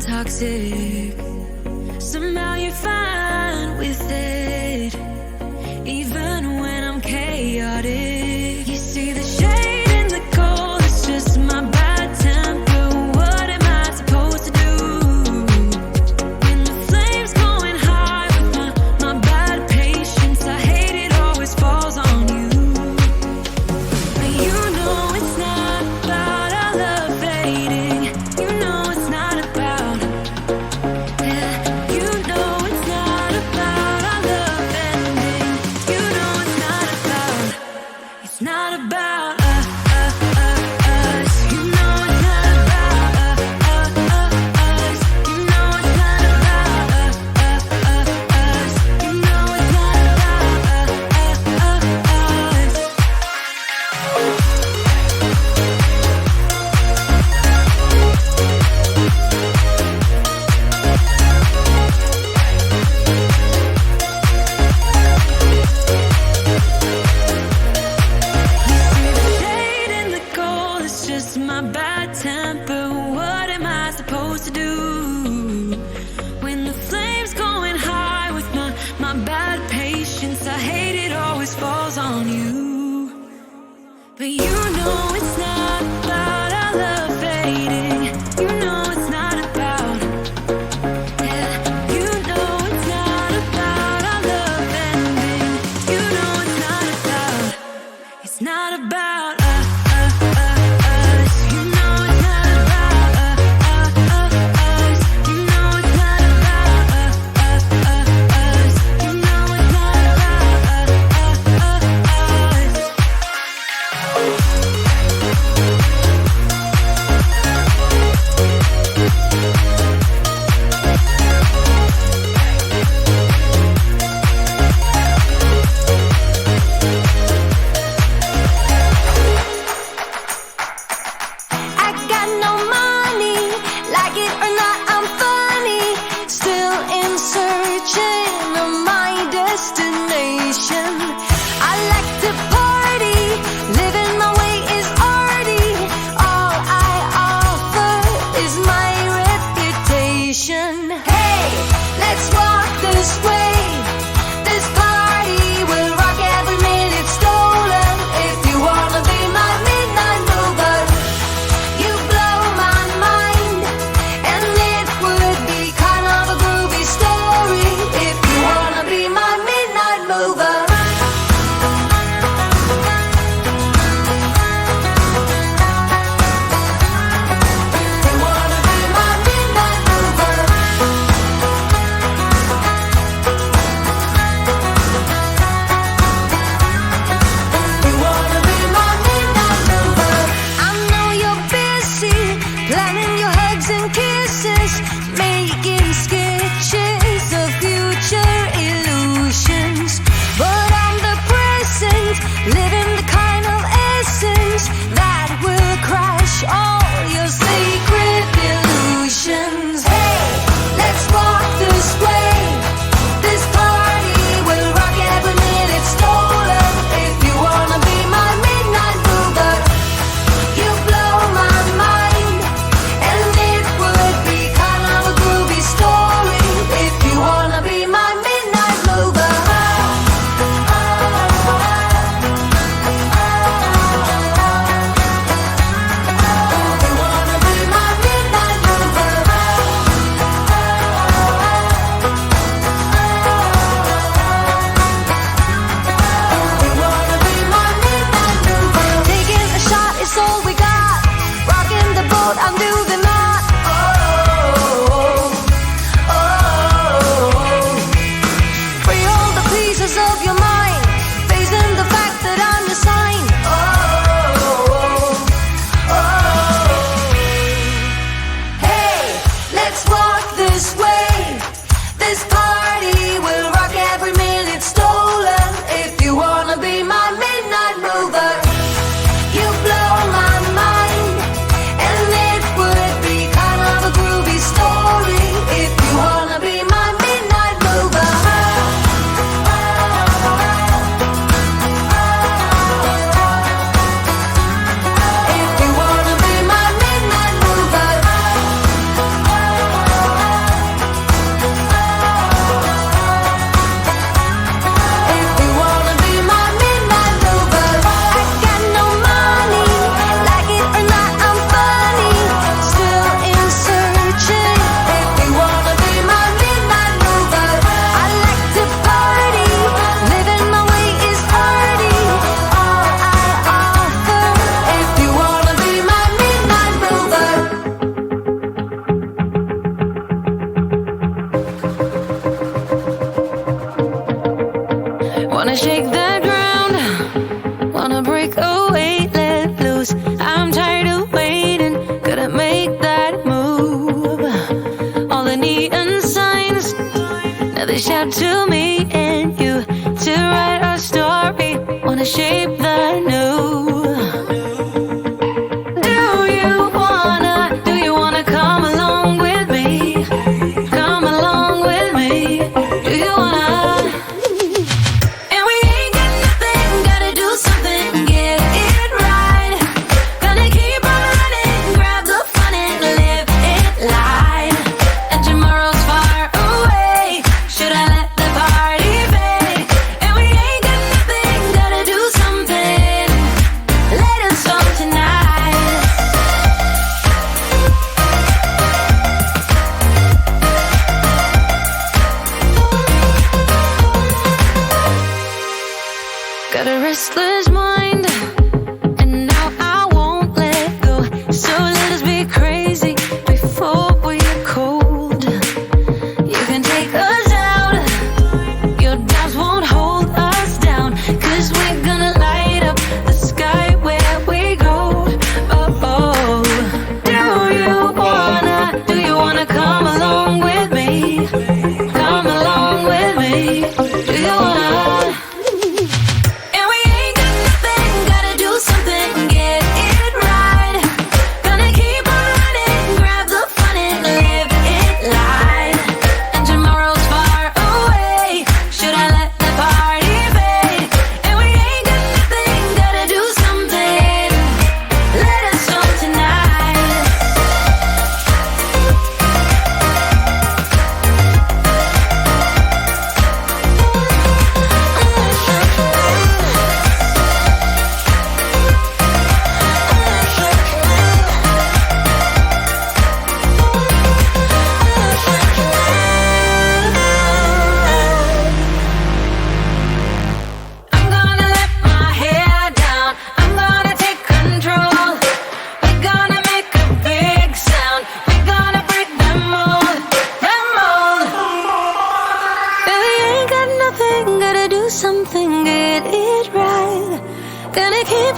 toxic. Somehow you're fine with it, even when I'm chaotic. You see the shade in the cold, it's just my bad temper. What am I supposed to do when the flame's going high with my bad patience? I hate it always falls on you. But you know it's not about our love fading. You know it's not about, yeah, you know it's not about our love ending. You know it's not about, it's not about us. You know it's not about us. You know it's not about us. You know it's not about us. Shade in the cold, it's just my bad temper. What am I supposed to do when the flame's going high with my bad patience? I hate it always falls on you. But you know it's not about our love fading. You know it's not about, yeah, you know it's not about our love ending. You know it's not about, it's not about us. You know it's not about us. You know it's not about us. You know it's not about us. I got no money, like it or not, I'm funny. Still in searching of my destination. I like to party, living my way is arty. All I offer is my reputation. Hey, let's walk this way. This party will rock every minute stolen. If you wanna be my midnight mover, you blow my mind, and it would be kind of a groovy story. If you wanna be my midnight mover. If you wanna be my midnight mover. You wanna be my midnight mover. I know you're busy planning your hugs and kisses, making sketches of future illusions. But I'm the present, living the kind of essence that will crush all your sacred illusions. Hey, let's walk this way. This party will rock every minute stolen. If you wanna be my midnight mover, you blow my mind, and it would be kind of a groovy story. If you wanna be my midnight mover. If you wanna be my midnight mover. You wanna be my midnight mover. Taking a shot is all we got. Rocking the boat, I'll do the knot. Oh, oh, oh. Free all the pieces of your mind, facing the fact that I'm your sign. Oh, oh, oh. Hey, let's walk this way. This party will rock every minute stolen. If you wanna be my midnight mover, you blow my mind, and it would be kind of a groovy story. If you wanna be my midnight mover. If you wanna be my midnight mover. Wanna shake the ground, wanna break away, let loose. I'm tired of waiting, gotta make that move. All the neon signs, now they shout to me and you to write our story. Wanna shape the new. Do you wanna come along with me? Come along with me. Do you wanna? And we ain't got nothing, gotta do something, get it right. Gonna keep on running, grab the fun and live it light. And tomorrow's far away, should I let the party fade? And we ain't got nothing, gotta do something, let it start tonight. Got a restless mind, and now I won't let go. So let us be crazy before we're cold. You can take us out, your doubts won't hold us down. 'Cause we're gonna light up the sky where we go. Oh, oh. Do you wanna come along with me? Come along with me. Do you wanna? And we ain't got nothing, gotta do something, get it right. Gonna keep on running, grab the fun and live it light. And tomorrow's far away, should I let the party fade? And we ain't got nothing, gotta do something, let us start tonight. I'm gonna let my hair down, I'm gonna take control. We're gonna make a big sound, we're gonna break the mold, the mold. And we ain't got nothing, gotta do something, get it right. Gonna keep